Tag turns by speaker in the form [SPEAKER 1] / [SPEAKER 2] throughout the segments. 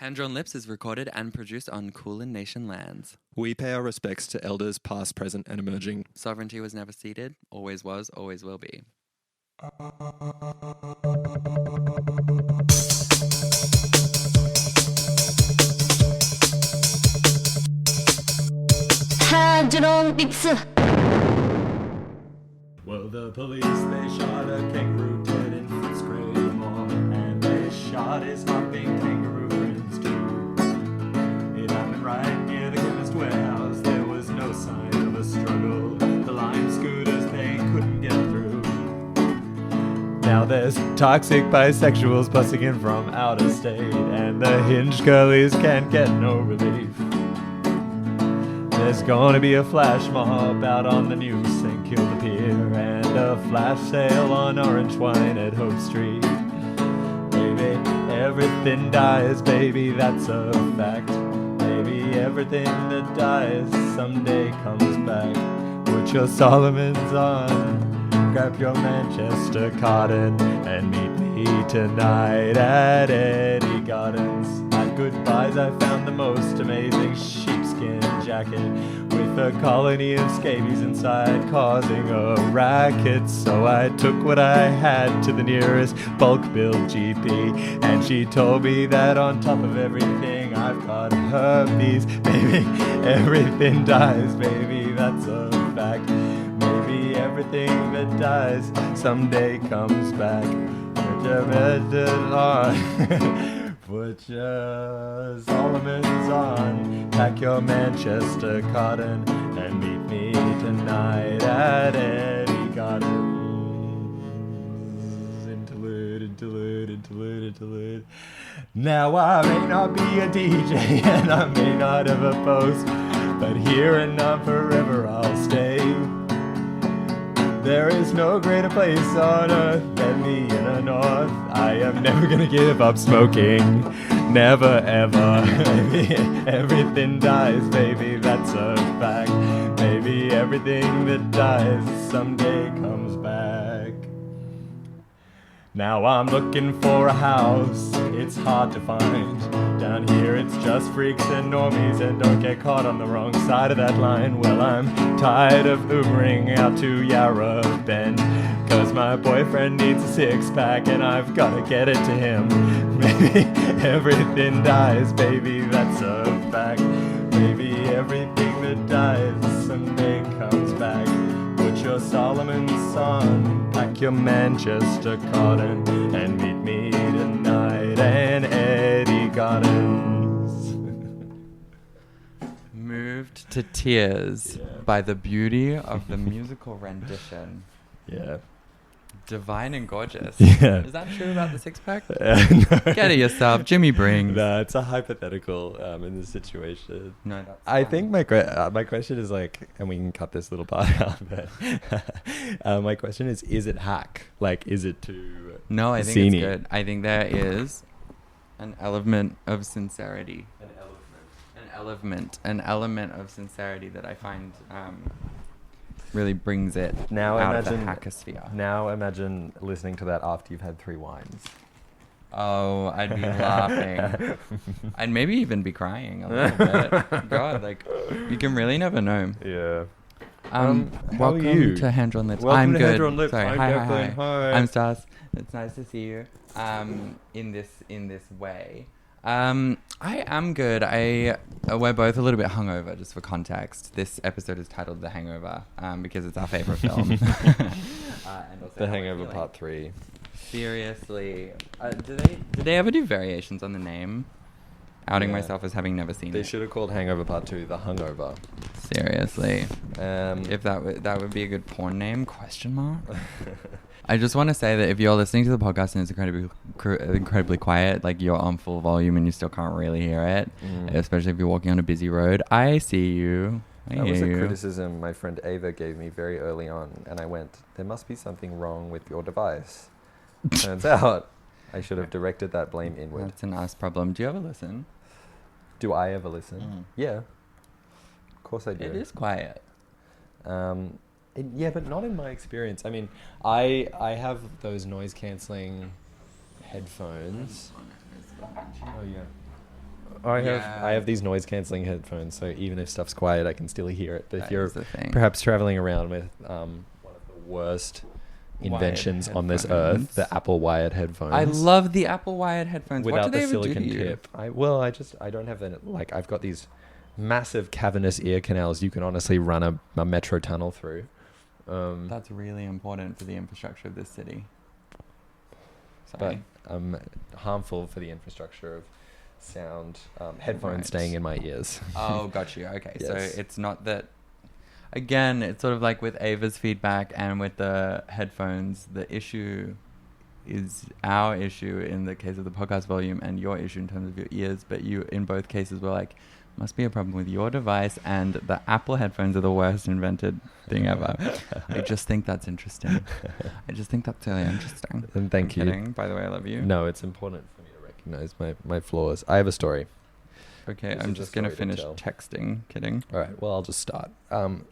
[SPEAKER 1] Hand Drawn Lips is recorded and produced on Kulin Nation lands.
[SPEAKER 2] We pay our respects to elders past, present, and emerging.
[SPEAKER 1] Sovereignty was never ceded, always was, always will be.
[SPEAKER 3] Hand Drawn Lips.
[SPEAKER 4] Well, the police, they shot a kangaroo dead in Footscray Mall, and they shot his hopping kangaroo friends too. It happened right near the chemist warehouse. There was no sign of a struggle. The lime scooters, they couldn't get through. Now there's toxic bisexuals busting in from out of state, and the hinged girlies can't get no relief. There's gonna be a flash mob out on the new St. Kilda Pier, and a flash sale on orange wine at Hope Street. Baby, everything dies, baby, that's a fact. Baby, everything that dies someday comes back. Put your Solomons on, grab your Manchester cotton, and meet me tonight at Eddie Gardens. At Goodbyes I found the most amazing sheepskin jacket with a colony of scabies inside causing a racket. So I took what I had to the nearest bulk bill GP, and she told me that on top of everything I've got herpes. Baby, everything dies, baby, that's a fact. Maybe everything that dies someday comes back. Put your Solomons on, pack your Manchester cotton, and meet me tonight at Eddie Gardens. Interlude, interlude, interlude, interlude. Now I may not be a DJ and I may not ever post, but here and now forever I'll stay. There is no greater place on earth than the inner north. I am never gonna give up smoking, never ever. Baby, everything dies, baby, that's a fact. Baby, everything that dies someday comes back. Now I'm looking for a house, it's hard to find. Down here it's just freaks and normies, and don't get caught on the wrong side of that line. Well, I'm tired of Ubering out to Yarra Bend, cause my boyfriend needs a six-pack and I've gotta get it to him. Maybe everything dies, baby, that's a fact. Maybe everything that dies someday comes back. Put your Solomons on, pack your Manchester cotton, and meet me tonight in Eddie Gardens.
[SPEAKER 1] Moved to tears by the beauty of the musical rendition.
[SPEAKER 4] Yeah.
[SPEAKER 1] Divine and gorgeous.
[SPEAKER 4] Yeah.
[SPEAKER 1] Is that true about the six-pack?
[SPEAKER 4] No.
[SPEAKER 1] Get it yourself. Jimmy brings.
[SPEAKER 4] No, it's a hypothetical in this situation.
[SPEAKER 1] No, that's
[SPEAKER 4] I
[SPEAKER 1] fine.
[SPEAKER 4] think my question is like, and we can cut this little part out, but my question is it hack? Like, is it too
[SPEAKER 1] No, I think
[SPEAKER 4] zany?
[SPEAKER 1] it's good. I think there is an element of sincerity. An element of sincerity that I find really brings it
[SPEAKER 4] Now
[SPEAKER 1] out of the
[SPEAKER 4] imagine-
[SPEAKER 1] hackosphere.
[SPEAKER 4] Now imagine listening to that after you've had 3 wines.
[SPEAKER 1] Oh, I'd be laughing. I'd maybe even be crying a little bit. God, like, you can really never know.
[SPEAKER 4] Yeah.
[SPEAKER 1] Welcome
[SPEAKER 4] how are you?
[SPEAKER 1] to Hand Drawn Lips.
[SPEAKER 4] Welcome
[SPEAKER 1] I'm
[SPEAKER 4] to
[SPEAKER 1] good.
[SPEAKER 4] Hand Drawn Lips.
[SPEAKER 1] Sorry.
[SPEAKER 4] I'm
[SPEAKER 1] Hi,
[SPEAKER 4] Declan. Hi.
[SPEAKER 1] I'm Stas. It's nice to see you. In this way. I am good. We're both a little bit hungover, just for context. This episode is titled The Hangover, because it's our favorite film. And also
[SPEAKER 4] The
[SPEAKER 1] how we're
[SPEAKER 4] Hangover
[SPEAKER 1] feeling.
[SPEAKER 4] Part 3.
[SPEAKER 1] Seriously, did they ever do variations on the name? Outing
[SPEAKER 4] Yeah.
[SPEAKER 1] myself as having never seen
[SPEAKER 4] They
[SPEAKER 1] it.
[SPEAKER 4] should have called Hangover Part 2 The Hungover.
[SPEAKER 1] Seriously, if that would be a good porn name? Question mark. I just want to say that if you're listening to the podcast and it's incredibly quiet, like you're on full volume and you still can't really hear it, especially if you're walking on a busy road, I see you.
[SPEAKER 4] That was a
[SPEAKER 1] hear you.
[SPEAKER 4] criticism my friend Ava gave me very early on, and I went, there must be something wrong with your device. Turns out I should have directed that blame inward.
[SPEAKER 1] That's an us problem. Do you ever listen?
[SPEAKER 4] Do I ever listen?
[SPEAKER 1] Mm.
[SPEAKER 4] Yeah. Of course I do.
[SPEAKER 1] It is quiet.
[SPEAKER 4] Yeah, but not in my experience. I mean, I have those noise cancelling headphones. Oh, yeah. I have these noise cancelling headphones, so even if stuff's quiet, I can still hear it. But if
[SPEAKER 1] That
[SPEAKER 4] you're
[SPEAKER 1] is the thing.
[SPEAKER 4] perhaps traveling around with one of the worst inventions on this
[SPEAKER 1] headphones.
[SPEAKER 4] earth, the Apple wired headphones.
[SPEAKER 1] I love the Apple wired headphones.
[SPEAKER 4] without
[SPEAKER 1] what do
[SPEAKER 4] the
[SPEAKER 1] they even
[SPEAKER 4] silicon
[SPEAKER 1] do to you?
[SPEAKER 4] tip. I don't have that. Like, I've got these massive cavernous ear canals you can honestly run a metro tunnel through.
[SPEAKER 1] That's really important for the infrastructure of this city. Sorry.
[SPEAKER 4] But harmful for the infrastructure of sound. Headphones
[SPEAKER 1] Right.
[SPEAKER 4] staying in my ears.
[SPEAKER 1] Oh, got you. Okay, so
[SPEAKER 4] Yes.
[SPEAKER 1] it's not that. Again, it's sort of like with Ava's feedback and with the headphones. The issue is our issue in the case of the podcast volume, and your issue in terms of your ears. But you, in both cases, were like, must be a problem with your device, and the Apple headphones are the worst invented thing ever. I just think that's interesting. I just think that's really interesting.
[SPEAKER 4] And thank you.
[SPEAKER 1] Kidding. By the way, I love you.
[SPEAKER 4] No, it's important for me to recognize my flaws. I have a story.
[SPEAKER 1] Okay,
[SPEAKER 4] This
[SPEAKER 1] I'm
[SPEAKER 4] is a
[SPEAKER 1] just gonna
[SPEAKER 4] story to
[SPEAKER 1] finish
[SPEAKER 4] tell.
[SPEAKER 1] texting. Kidding.
[SPEAKER 4] All right, well, I'll just start.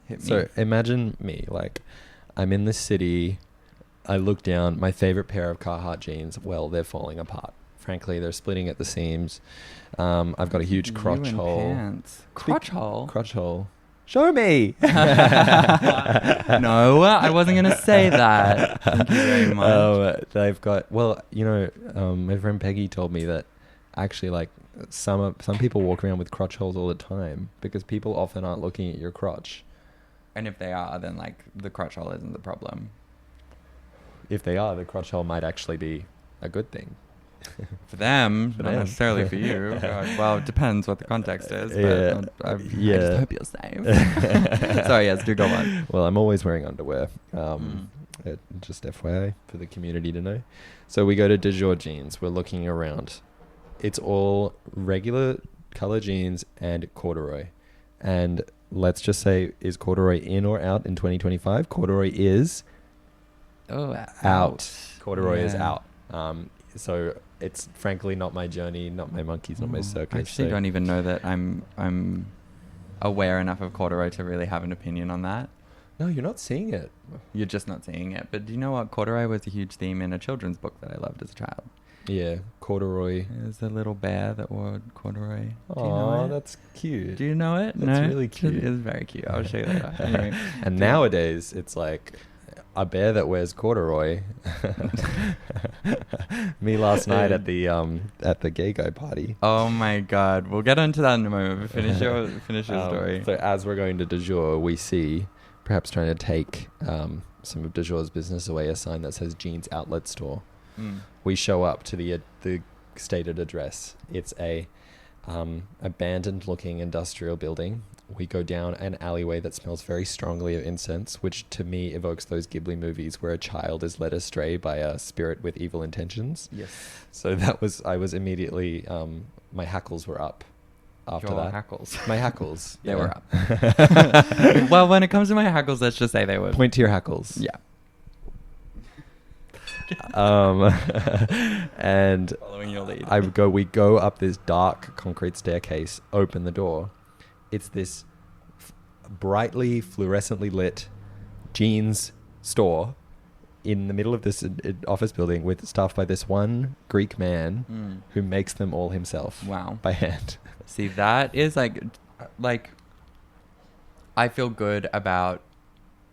[SPEAKER 1] Hit
[SPEAKER 4] So
[SPEAKER 1] me.
[SPEAKER 4] imagine me, like, I'm in the city. I look down. My favorite pair of Carhartt jeans, well, they're falling apart. Frankly, they're splitting at the seams. I've got a huge crotch
[SPEAKER 1] You and
[SPEAKER 4] hole.
[SPEAKER 1] pants. Crotch hole.
[SPEAKER 4] Crotch hole. Show me.
[SPEAKER 1] No, I wasn't gonna say that. Thank you very much.
[SPEAKER 4] They've got, well, my friend Peggy told me that actually, like, some people walk around with crotch holes all the time because people often aren't looking at your crotch.
[SPEAKER 1] And if they are, then like the crotch hole isn't the problem.
[SPEAKER 4] If they are, the crotch hole might actually be a good thing.
[SPEAKER 1] For them,
[SPEAKER 4] For
[SPEAKER 1] not
[SPEAKER 4] them.
[SPEAKER 1] necessarily for you. Well, it depends what the context is. But
[SPEAKER 4] Yeah.
[SPEAKER 1] I
[SPEAKER 4] Yeah.
[SPEAKER 1] just hope you're safe. Sorry, yes, do go on.
[SPEAKER 4] Well, I'm always wearing underwear.
[SPEAKER 1] Mm.
[SPEAKER 4] Just FYI for the community to know. So we go to De Jour jeans. We're looking around. It's all regular color jeans and corduroy. And let's just say, is corduroy in or out in 2025? Corduroy is
[SPEAKER 1] Oh,
[SPEAKER 4] out. Corduroy is
[SPEAKER 1] Yeah.
[SPEAKER 4] out. So it's frankly not my journey, not my monkeys, not my circus.
[SPEAKER 1] I actually
[SPEAKER 4] so-
[SPEAKER 1] don't even know that I'm aware enough of corduroy to really have an opinion on that.
[SPEAKER 4] No, you're not seeing it.
[SPEAKER 1] You're just not seeing it. But do you know what? Corduroy was a huge theme in a children's book that I loved as a child.
[SPEAKER 4] Yeah, corduroy.
[SPEAKER 1] There's a little bear that wore corduroy. Do you know
[SPEAKER 4] Oh,
[SPEAKER 1] it?
[SPEAKER 4] that's cute.
[SPEAKER 1] Do you know it?
[SPEAKER 4] That's
[SPEAKER 1] No?
[SPEAKER 4] really cute.
[SPEAKER 1] It is very cute. I'll show you later. Anyway.
[SPEAKER 4] And nowadays, it's like a bear that wears corduroy. Me last night at the gay guy party.
[SPEAKER 1] Oh my god. We'll get onto that in a moment. But finish your story.
[SPEAKER 4] So as we're going to De Jour, we see, perhaps trying to take some of De Jour's business away, a sign that says Jeans Outlet Store.
[SPEAKER 1] Mm.
[SPEAKER 4] We show up to the stated address. It's a abandoned-looking industrial building. We go down an alleyway that smells very strongly of incense, which to me evokes those Ghibli movies where a child is led astray by a spirit with evil intentions.
[SPEAKER 1] Yes.
[SPEAKER 4] So I was immediately, my hackles were up after
[SPEAKER 1] Your
[SPEAKER 4] that.
[SPEAKER 1] hackles.
[SPEAKER 4] My hackles.
[SPEAKER 1] They
[SPEAKER 4] yeah.
[SPEAKER 1] were up. Well, when it comes to my hackles, let's just say they were.
[SPEAKER 4] Point to your hackles.
[SPEAKER 1] Yeah.
[SPEAKER 4] And
[SPEAKER 1] Following your lead.
[SPEAKER 4] we go up this dark concrete staircase, open the door. It's this brightly fluorescently lit jeans store in the middle of this office building with staffed by this one Greek man who makes them all himself.
[SPEAKER 1] Wow.
[SPEAKER 4] By hand.
[SPEAKER 1] See, that is like I feel good about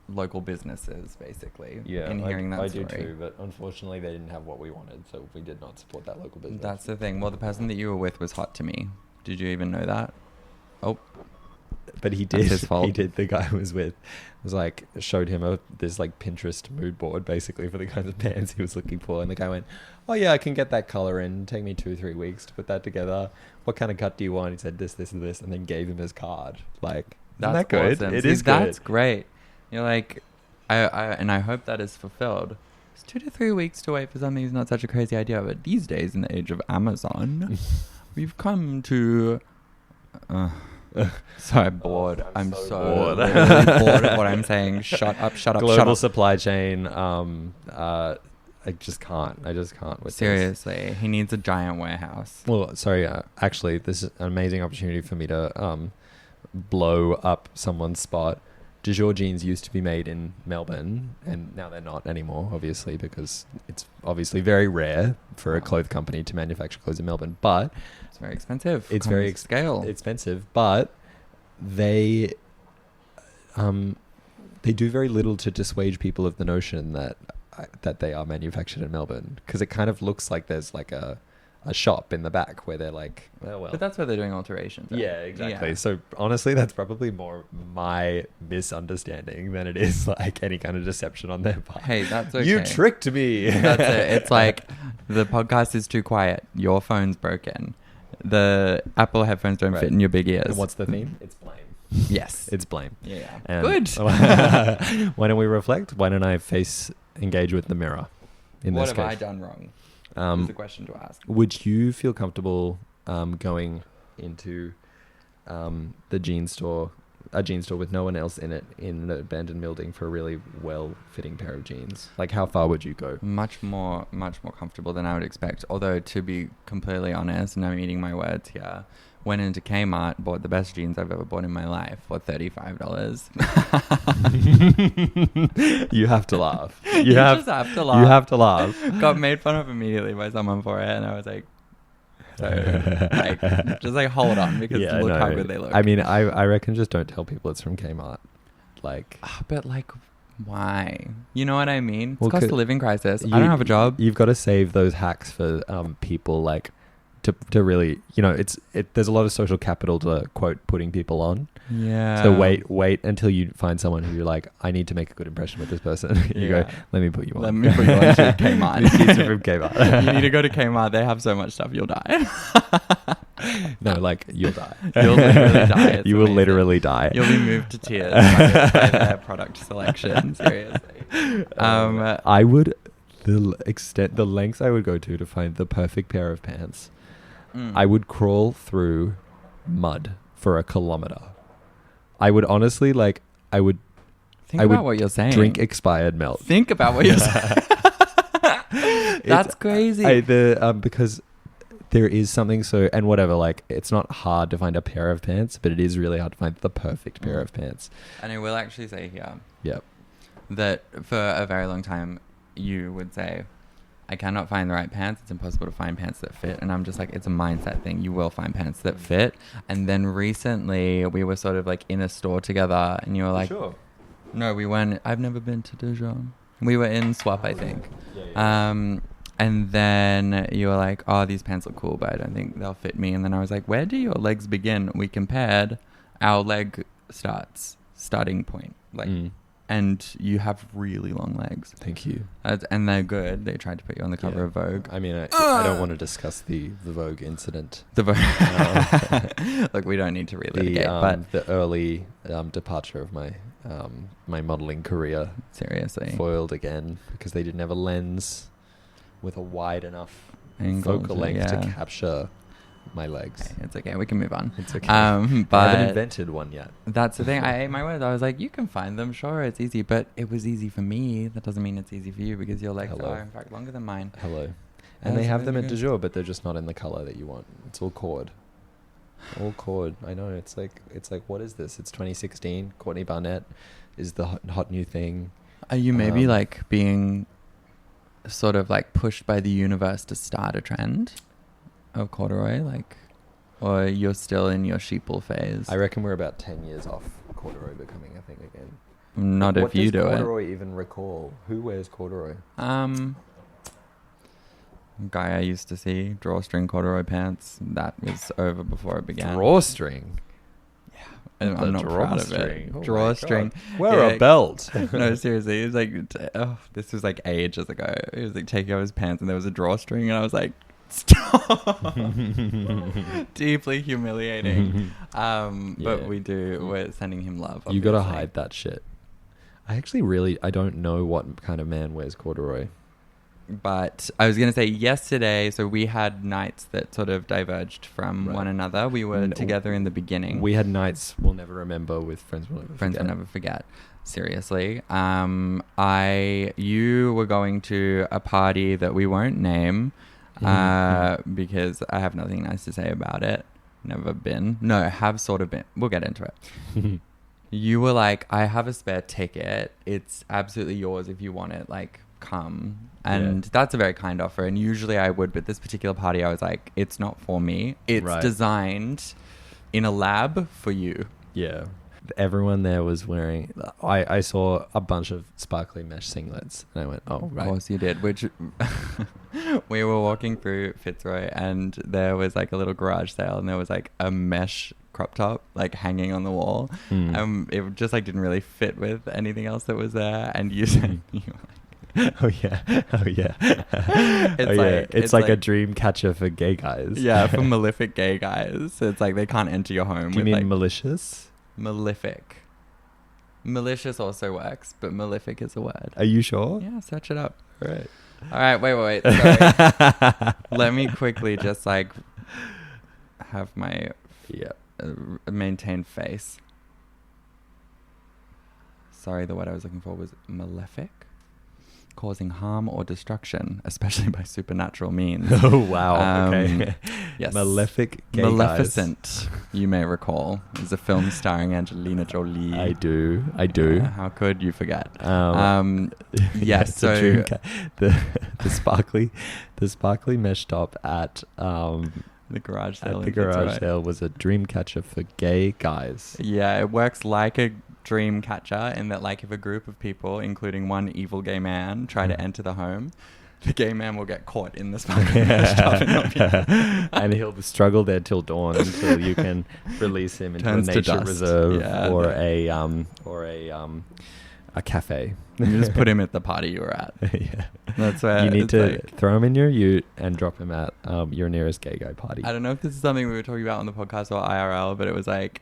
[SPEAKER 1] local businesses, basically. In hearing that
[SPEAKER 4] I
[SPEAKER 1] story.
[SPEAKER 4] do too, but unfortunately they didn't have what we wanted, so we did not support that local business.
[SPEAKER 1] That's the thing. Well, the person that you were with was hot to me. Did you even know that? Oh,
[SPEAKER 4] But he
[SPEAKER 1] That's
[SPEAKER 4] did.
[SPEAKER 1] his fault.
[SPEAKER 4] He did. The guy I was with was like, showed him this like Pinterest mood board basically for the kinds of pants he was looking for, and the guy went, "Oh yeah, I can get that color in. Take me 2-3 weeks to put that together. What kind of cut do you want?" He said this, this, and this, and then gave him his card. Like, isn't that good?
[SPEAKER 1] awesome.
[SPEAKER 4] It
[SPEAKER 1] See,
[SPEAKER 4] is good.
[SPEAKER 1] That's great. You're like, I hope that is fulfilled. It's 2 to 3 weeks to wait for something is not such a crazy idea, but these days in the age of Amazon, we've come to. So I'm bored. I'm so
[SPEAKER 4] bored.
[SPEAKER 1] really bored of what I'm saying. Shut up, shut up,
[SPEAKER 4] Global
[SPEAKER 1] shut up.
[SPEAKER 4] supply chain. I just can't. I just can't with this.
[SPEAKER 1] Seriously, he needs a giant warehouse.
[SPEAKER 4] Well, sorry. Actually, this is an amazing opportunity for me to blow up someone's spot. de jour jeans used to be made in Melbourne, and now they're not anymore, obviously, because it's obviously very rare for a clothes company to manufacture clothes in Melbourne. But
[SPEAKER 1] it's very expensive.
[SPEAKER 4] It's very expensive, but they do very little to dissuade people of the notion that they are manufactured in Melbourne, because it kind of looks like there's like a shop in the back where they're like, oh, well.
[SPEAKER 1] But that's where they're doing alterations. Right?
[SPEAKER 4] Yeah, exactly.
[SPEAKER 1] Yeah.
[SPEAKER 4] So honestly, that's probably more my misunderstanding than it is like any kind of deception on their part.
[SPEAKER 1] Hey, that's okay.
[SPEAKER 4] You tricked me.
[SPEAKER 1] That's it. It's like the podcast is too quiet. Your phone's broken. The Apple headphones don't fit in your big ears.
[SPEAKER 4] And what's the theme? It's blame.
[SPEAKER 1] Yes.
[SPEAKER 4] It's blame.
[SPEAKER 1] Yeah.
[SPEAKER 4] And
[SPEAKER 1] Good.
[SPEAKER 4] Why don't we reflect? Why don't I engage with the mirror in
[SPEAKER 1] What
[SPEAKER 4] this
[SPEAKER 1] have
[SPEAKER 4] case?
[SPEAKER 1] I done wrong? Is the question to ask.
[SPEAKER 4] Would you feel comfortable going into a jean store with no one else in it in an abandoned building for a really well-fitting pair of jeans? Like, how far would you go?
[SPEAKER 1] Much more comfortable than I would expect. Although, to be completely honest, and I'm eating my words here, went into Kmart, bought the best jeans I've ever bought in my life for $35.
[SPEAKER 4] You have to laugh.
[SPEAKER 1] You just have to laugh.
[SPEAKER 4] You have to laugh.
[SPEAKER 1] Got made fun of immediately by someone for it, and I was like, just like hold on, because look how good they look.
[SPEAKER 4] I mean, I reckon just don't tell people it's from Kmart. Like,
[SPEAKER 1] but like, why? You know what I mean? It's
[SPEAKER 4] Well,
[SPEAKER 1] cost of living crisis. I don't have a job.
[SPEAKER 4] You've got to save those hacks for people like to really, there's a lot of social capital to quote putting people on.
[SPEAKER 1] Yeah.
[SPEAKER 4] So wait until you find someone who you're like, I need to make a good impression with this person. You go, let me put you on.
[SPEAKER 1] Let me put you on to Kmart.
[SPEAKER 4] These jeans are from Kmart.
[SPEAKER 1] You need to go to Kmart. They have so much stuff. You'll die.
[SPEAKER 4] No, like, you'll die.
[SPEAKER 1] You'll literally die. It's
[SPEAKER 4] You will
[SPEAKER 1] amazing.
[SPEAKER 4] literally die.
[SPEAKER 1] You'll be moved to tears by their product selection. Seriously.
[SPEAKER 4] I would, the lengths I would go to find the perfect pair of pants. I would crawl through mud for 1 kilometer. I would honestly, like,
[SPEAKER 1] Think about what you're saying.
[SPEAKER 4] Drink expired milk.
[SPEAKER 1] Think about what you're saying. That's crazy.
[SPEAKER 4] Because there is something and whatever, like, it's not hard to find a pair of pants, but it is really hard to find the perfect pair of pants.
[SPEAKER 1] And I will actually say here
[SPEAKER 4] Yep.
[SPEAKER 1] that for a very long time, you would say, I cannot find the right pants. It's impossible to find pants that fit. And I'm just like, it's a mindset thing. You will find pants that fit. And then recently we were sort of like in a store together, and you were like,
[SPEAKER 4] Sure.
[SPEAKER 1] No, we weren't. I've never been to Dijon. We were in Swap, I think.
[SPEAKER 4] Yeah.
[SPEAKER 1] And then you were like, oh, these pants look cool, but I don't think they'll fit me. And then I was like, where do your legs begin? We compared our leg starting point. Like, and you have really long legs.
[SPEAKER 4] Thank you.
[SPEAKER 1] And they're good. They tried to put you on the cover of Vogue.
[SPEAKER 4] I mean, I don't want to discuss the Vogue incident.
[SPEAKER 1] The Vogue. Look, we don't need to relitigate, but
[SPEAKER 4] the early departure of my my modeling career
[SPEAKER 1] seriously
[SPEAKER 4] foiled again because they didn't have a lens with a wide enough
[SPEAKER 1] Angle
[SPEAKER 4] focal length to capture my legs.
[SPEAKER 1] Okay, it's okay. We can move on.
[SPEAKER 4] It's okay.
[SPEAKER 1] But
[SPEAKER 4] I haven't invented one yet.
[SPEAKER 1] That's the thing. I ate my words. I was like, you can find them. Sure, it's easy. But it was easy for me. That doesn't mean it's easy for you, because your legs are, in fact, longer than mine.
[SPEAKER 4] Hello. And they have them at de jour, but they're just not in the color that you want. It's all cord. All cord. I know. It's like, what is this? It's 2016. Courtney Barnett is the hot new thing.
[SPEAKER 1] Are you maybe like being sort of like pushed by the universe to start a trend of corduroy, or you're still in your sheeple phase?
[SPEAKER 4] I reckon we're about 10 years off corduroy becoming a thing again.
[SPEAKER 1] Not if you do it.
[SPEAKER 4] What does corduroy even recall? Who wears corduroy?
[SPEAKER 1] Guy I used to see, drawstring corduroy pants. That was over before it began.
[SPEAKER 4] Drawstring?
[SPEAKER 1] Yeah. I'm not proud of it.
[SPEAKER 4] Oh
[SPEAKER 1] Drawstring.
[SPEAKER 4] Wear a belt.
[SPEAKER 1] No, seriously. It was like, this was like ages ago. It was like taking off his pants and there was a drawstring, and I was like, stop. Deeply humiliating. But we're sending him love, obviously.
[SPEAKER 4] You gotta hide that shit. I don't know what kind of man wears corduroy.
[SPEAKER 1] But I was going to say yesterday, so we had nights that sort of diverged from one another. We were together in the beginning.
[SPEAKER 4] We had nights we'll never remember with friends we'll never forget.
[SPEAKER 1] Seriously. You were going to a party that we won't name because I have nothing nice to say about it. Never been. No, have sort of been. We'll get into it. You were like, I have a spare ticket. It's absolutely yours if you want it. Like, come. And that's a very kind offer. And usually I would, but this particular party, I was like, it's not for me. It's designed in a lab for you.
[SPEAKER 4] Yeah. Everyone there was wearing... I saw a bunch of sparkly mesh singlets. And I went, oh, right.
[SPEAKER 1] Of course you did. Which... we were walking through Fitzroy and there was like a little garage sale and there was like a mesh crop top like hanging on the wall. It just like didn't really fit with anything else that was there. And you said... you were like,
[SPEAKER 4] oh yeah. It's like a dream catcher for gay guys.
[SPEAKER 1] Yeah, for malefic gay guys. It's like they can't enter your home.
[SPEAKER 4] Do you mean
[SPEAKER 1] like,
[SPEAKER 4] malicious?
[SPEAKER 1] Malefic. Malicious also works, but malefic is a word.
[SPEAKER 4] Are you sure?
[SPEAKER 1] Yeah, search it up.
[SPEAKER 4] All right.
[SPEAKER 1] All right, wait. Sorry. Let me quickly just like have my maintained face. Sorry, the word I was looking for was malefic. Causing harm or destruction, especially by supernatural means.
[SPEAKER 4] Oh, wow. Okay.
[SPEAKER 1] Yes.
[SPEAKER 4] Malefic gay
[SPEAKER 1] Maleficent,
[SPEAKER 4] guys.
[SPEAKER 1] You may recall, is a film starring Angelina Jolie.
[SPEAKER 4] I do.
[SPEAKER 1] How could you forget?
[SPEAKER 4] Yes.
[SPEAKER 1] So
[SPEAKER 4] the sparkly mesh top at
[SPEAKER 1] the garage sale.
[SPEAKER 4] The garage sale was a dream catcher for gay guys.
[SPEAKER 1] Yeah, it works like a dream catcher in that, like, if a group of people, including one evil gay man, try to enter the home, the gay man will get caught in the sparkly mesh top and not be
[SPEAKER 4] and he'll struggle there till dawn until you can release him into a nature reserve or a cafe.
[SPEAKER 1] You just put him at the party you were at.
[SPEAKER 4] Yeah.
[SPEAKER 1] That's where
[SPEAKER 4] you need to throw him in your ute and drop him at your nearest gay guy party.
[SPEAKER 1] I don't know if this is something we were talking about on the podcast or IRL, but it was like,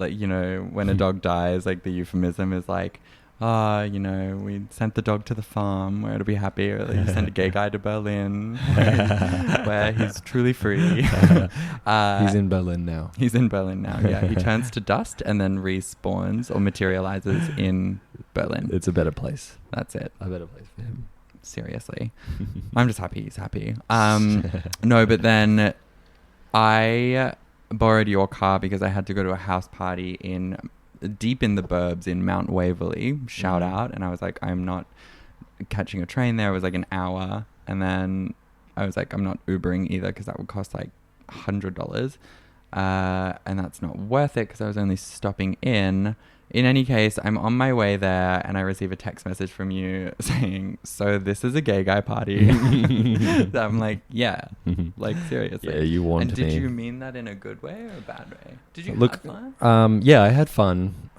[SPEAKER 1] you know, when a dog dies, like the euphemism is like, you know, we sent the dog to the farm where it'll be happy, or like you send a gay guy to Berlin where he's truly free.
[SPEAKER 4] He's in Berlin now.
[SPEAKER 1] Yeah, he turns to dust and then respawns or materializes in Berlin.
[SPEAKER 4] It's a better place.
[SPEAKER 1] That's it.
[SPEAKER 4] A better place for him.
[SPEAKER 1] Seriously. I'm just happy he's happy. No, but then I borrowed your car because I had to go to a house party deep in the burbs in Mount Waverley. Shout out. And I was like, I'm not catching a train there. It was like an hour. And then I was like, I'm not Ubering either because that would cost like $100. And that's not worth it because I was only stopping in. In any case, I'm on my way there and I receive a text message from you saying, so this is a gay guy party. I'm like, yeah, like seriously.
[SPEAKER 4] Yeah, you warned me.
[SPEAKER 1] And did you mean that in a good way or a bad way? Did you have
[SPEAKER 4] fun? Yeah, I had fun.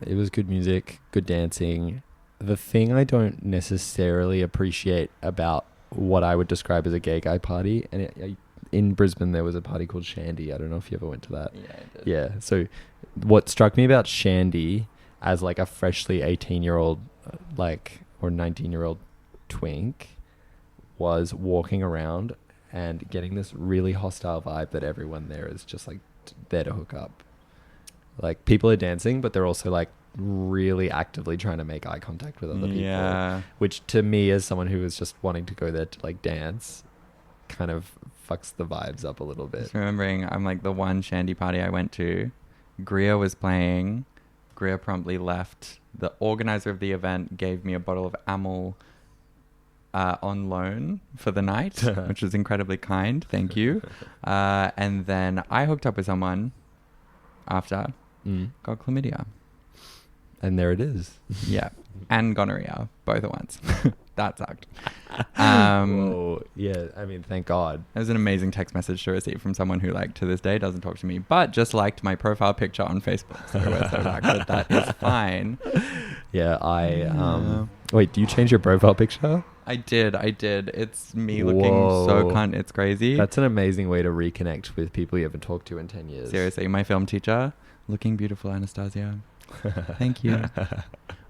[SPEAKER 4] It was good music, good dancing. The thing I don't necessarily appreciate about what I would describe as a gay guy party, and in Brisbane there was a party called Shandy. I don't know if you ever went to that.
[SPEAKER 1] Yeah, I did.
[SPEAKER 4] Yeah, so what struck me about Shandy as like a freshly 18-year-old or 19-year-old twink was walking around and getting this really hostile vibe that everyone there is just like there to hook up. Like people are dancing, but they're also like really actively trying to make eye contact with other people.
[SPEAKER 1] Yeah.
[SPEAKER 4] Which to me, as someone who was just wanting to go there to like dance, kind of fucks the vibes up a little bit.
[SPEAKER 1] Just remembering, I'm like the one Shandy party I went to, Greer was playing. Greer promptly left. The organizer of the event gave me a bottle of Amyl on loan for the night, which was incredibly kind. Thank you. And then I hooked up with someone after, got chlamydia.
[SPEAKER 4] And there it is.
[SPEAKER 1] Yeah. And gonorrhea, both at once. That sucked.
[SPEAKER 4] Whoa. Yeah, I mean, thank God.
[SPEAKER 1] It was an amazing text message to receive from someone who, like, to this day doesn't talk to me, but just liked my profile picture on Facebook. So we're so back, but that is fine.
[SPEAKER 4] Yeah, wait, do you change your profile picture?
[SPEAKER 1] I did. It's me looking so cunt. It's crazy.
[SPEAKER 4] That's an amazing way to reconnect with people you haven't talked to in 10 years.
[SPEAKER 1] Seriously, my film teacher, looking beautiful, Anastasia. Thank you.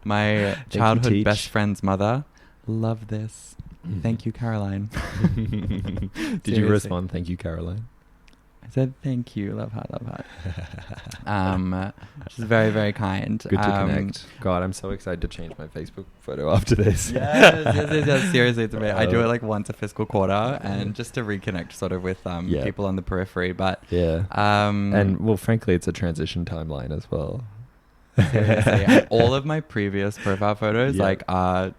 [SPEAKER 1] My childhood best friend's mother, love this. Thank you, Caroline.
[SPEAKER 4] Did you respond, thank you, Caroline?
[SPEAKER 1] I said, thank you. Love heart, love heart. She's very, very kind.
[SPEAKER 4] Good to connect. God, I'm so excited to change my Facebook photo after this.
[SPEAKER 1] Yes. Seriously, it's amazing. I do it like once a fiscal quarter, and just to reconnect sort of with people on the periphery. But
[SPEAKER 4] yeah. And well, frankly, it's a transition timeline as well.
[SPEAKER 1] Seriously, and all of my previous profile photos are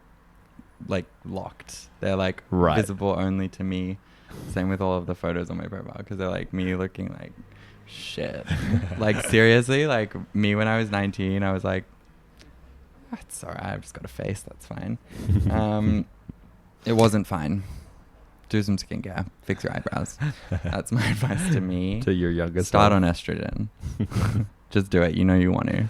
[SPEAKER 1] like locked. They're like visible only to me. Same with all of the photos on my profile, because they're like me looking like shit. Like seriously, like me when I was 19, I was like, that's alright, I've just got a face, that's fine. It wasn't fine. Do some skincare, fix your eyebrows. That's my advice to me.
[SPEAKER 4] To your youngest.
[SPEAKER 1] Start on estrogen. Just do it. You know you want to.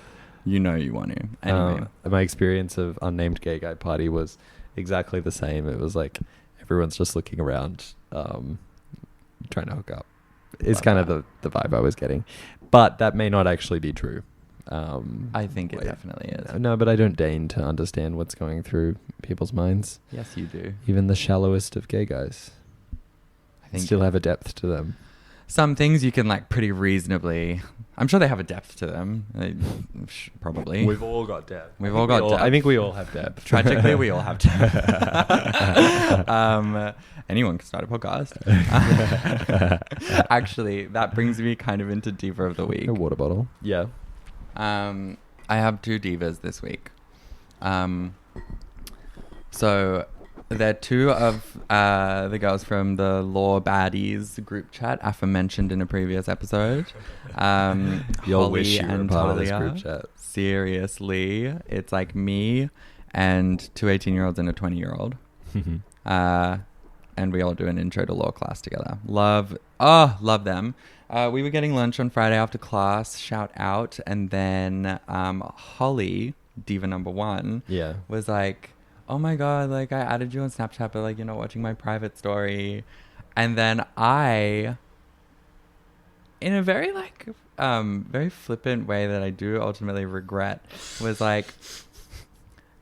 [SPEAKER 1] Anyway.
[SPEAKER 4] My experience of unnamed gay guy party was exactly the same. It was like everyone's just looking around, trying to hook up. It's kind of the vibe I was getting, but that may not actually be true.
[SPEAKER 1] I think it definitely is.
[SPEAKER 4] No, but I don't deign to understand what's going through people's minds.
[SPEAKER 1] Yes, you do.
[SPEAKER 4] Even the shallowest of gay guys, I think, still have a depth to them.
[SPEAKER 1] Some things you can like pretty reasonably. I'm sure they have a depth to them. Probably.
[SPEAKER 4] We've all got depth.
[SPEAKER 1] We've all got depth.
[SPEAKER 4] I think we all have depth.
[SPEAKER 1] Tragically, we all have depth. Anyone can start a podcast. Actually, that brings me kind of into Diva of the Week.
[SPEAKER 4] A water bottle. Yeah.
[SPEAKER 1] I have 2 divas this week. So they're 2 of the girls from the Law Baddies group chat, aforementioned in a previous episode.
[SPEAKER 4] You'll wish you were
[SPEAKER 1] and
[SPEAKER 4] part
[SPEAKER 1] Talia.
[SPEAKER 4] of this group chat.
[SPEAKER 1] Seriously, it's like me and 2 18-year-olds and a 20-year-old. And we all do an intro to law class together. Love them. We were getting lunch on Friday after class, shout out. And then Holly, diva number 1, was like, oh my God, like I added you on Snapchat, but like you're not watching my private story. And then I, in a very like, very flippant way that I do ultimately regret, was like,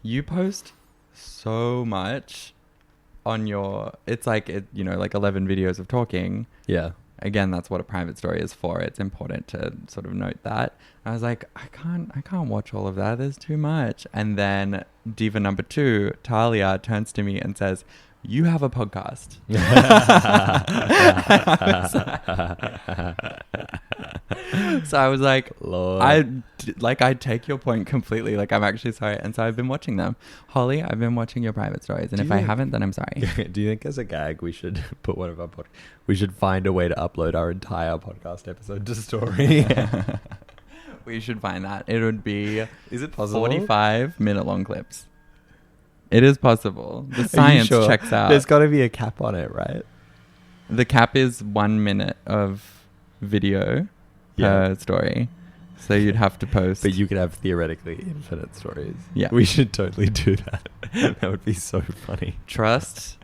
[SPEAKER 1] you post so much on your, it's like, like 11 videos of talking.
[SPEAKER 4] Yeah.
[SPEAKER 1] Again, that's what a private story is for. It's important to sort of note that. I was like, I can't watch all of that. There's too much. And then diva number 2, Talia, turns to me and says, you have a podcast. So I was like,
[SPEAKER 4] Lord.
[SPEAKER 1] I take your point completely. Like, I'm actually sorry. And so I've been watching them. Holly, I've been watching your private stories. And if I haven't, then I'm sorry.
[SPEAKER 4] Do you think as a gag we should put one of our we should find a way to upload our entire podcast episode to story?
[SPEAKER 1] We should find that. It would be,
[SPEAKER 4] is it possible?
[SPEAKER 1] 45-minute long clips. It is possible. The science checks out.
[SPEAKER 4] There's got to be a cap on it, right?
[SPEAKER 1] The cap is 1 minute of video per story. So you'd have to post.
[SPEAKER 4] But you could have theoretically infinite stories.
[SPEAKER 1] Yeah.
[SPEAKER 4] We should totally do that. That would be so funny.
[SPEAKER 1] Trust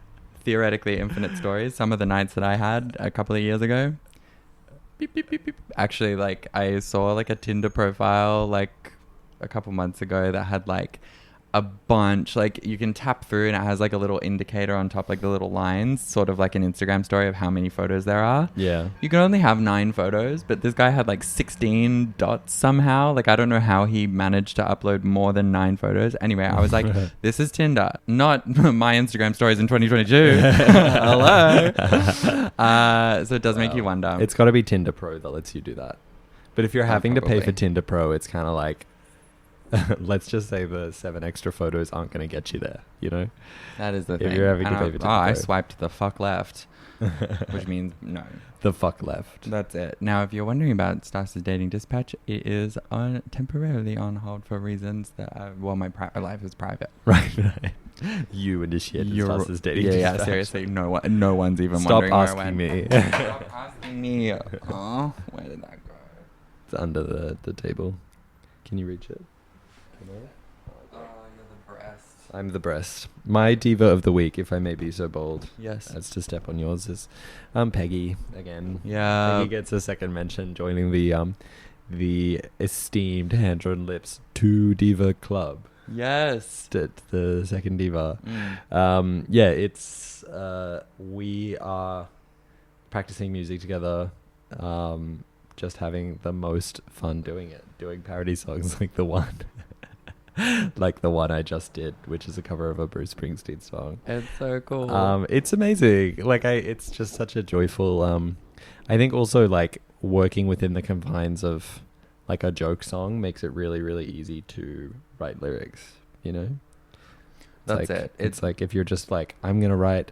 [SPEAKER 1] theoretically infinite stories. Some of the nights that I had a couple of years ago. Beep, beep, beep, beep. Actually, like I saw like a Tinder profile like a couple months ago that had like a bunch, like you can tap through and it has like a little indicator on top, like the little lines, sort of like an Instagram story of how many photos there are.
[SPEAKER 4] Yeah.
[SPEAKER 1] You can only have 9 photos, but this guy had like 16 dots somehow. Like I don't know how he managed to upload more than 9 photos. Anyway, I was like, this is Tinder, not my Instagram stories in 2022. Hello. So it does make you wonder.
[SPEAKER 4] It's got to be Tinder Pro that lets you do that. But if you're having to pay for Tinder Pro, it's kind of like, let's just say the 7 extra photos aren't going to get you there, you know?
[SPEAKER 1] That is the thing.
[SPEAKER 4] If you're having to pay for Tinder Pro.
[SPEAKER 1] I swiped the fuck left, which means no.
[SPEAKER 4] The fuck left.
[SPEAKER 1] That's it. Now, if you're wondering about Stas's dating dispatch, it is temporarily on hold for reasons that, my private life is private.
[SPEAKER 4] Right. You initiated Stas's dating dispatch.
[SPEAKER 1] Yeah, seriously. No one's even
[SPEAKER 4] Stop
[SPEAKER 1] wondering
[SPEAKER 4] asking
[SPEAKER 1] where I went.
[SPEAKER 4] me.
[SPEAKER 1] Stop asking me. Oh, where did that go?
[SPEAKER 4] It's under the table. Can you reach it?
[SPEAKER 1] You're the breast.
[SPEAKER 4] I'm the breast. My diva of the week, if I may be so bold,
[SPEAKER 1] Yes.
[SPEAKER 4] as to step on yours, is Peggy again.
[SPEAKER 1] Yeah.
[SPEAKER 4] Peggy gets a second mention, joining the esteemed Hand on Lips 2 Diva Club.
[SPEAKER 1] Yes.
[SPEAKER 4] The second diva.
[SPEAKER 1] Mm.
[SPEAKER 4] It's we are practicing music together just having the most fun doing parody songs like the one I just did, which is a cover of a Bruce Springsteen song.
[SPEAKER 1] It's so cool.
[SPEAKER 4] It's amazing. Like it's just such a joyful, I think also like working within the confines of like a joke song makes it really, really easy to write lyrics, you know?
[SPEAKER 1] That's
[SPEAKER 4] like,
[SPEAKER 1] it.
[SPEAKER 4] It's like if you're just like, I'm going to write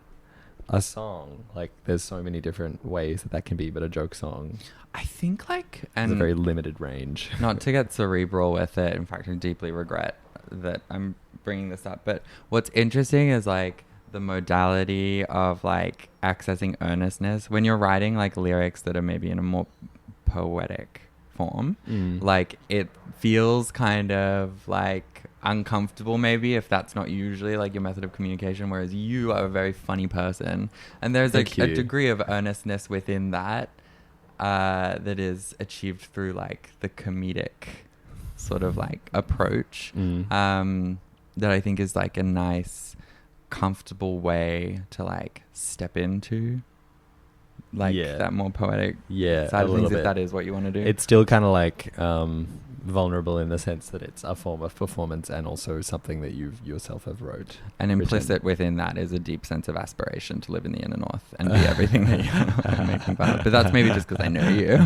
[SPEAKER 4] a song, like there's so many different ways that can be, but a joke song,
[SPEAKER 1] I think like,
[SPEAKER 4] has
[SPEAKER 1] and
[SPEAKER 4] a very limited range.
[SPEAKER 1] not to get cerebral with it, in fact I deeply regret that I'm bringing this up, but what's interesting is like the modality of like accessing earnestness when you're writing like lyrics that are maybe in a more poetic form. Like it feels kind of like uncomfortable maybe if that's not usually like your method of communication, whereas you are a very funny person and there's like a degree of earnestness within that that is achieved through like the comedic sort of like approach that I think is like a nice comfortable way to like step into like that more poetic side of things, if that is what you want to do.
[SPEAKER 4] It's still kind of like vulnerable in the sense that it's a form of performance and also something that you yourself have wrote. And
[SPEAKER 1] implicit within that is a deep sense of aspiration to live in the inner north and be everything that you're making fun of. But that's maybe just because I know you.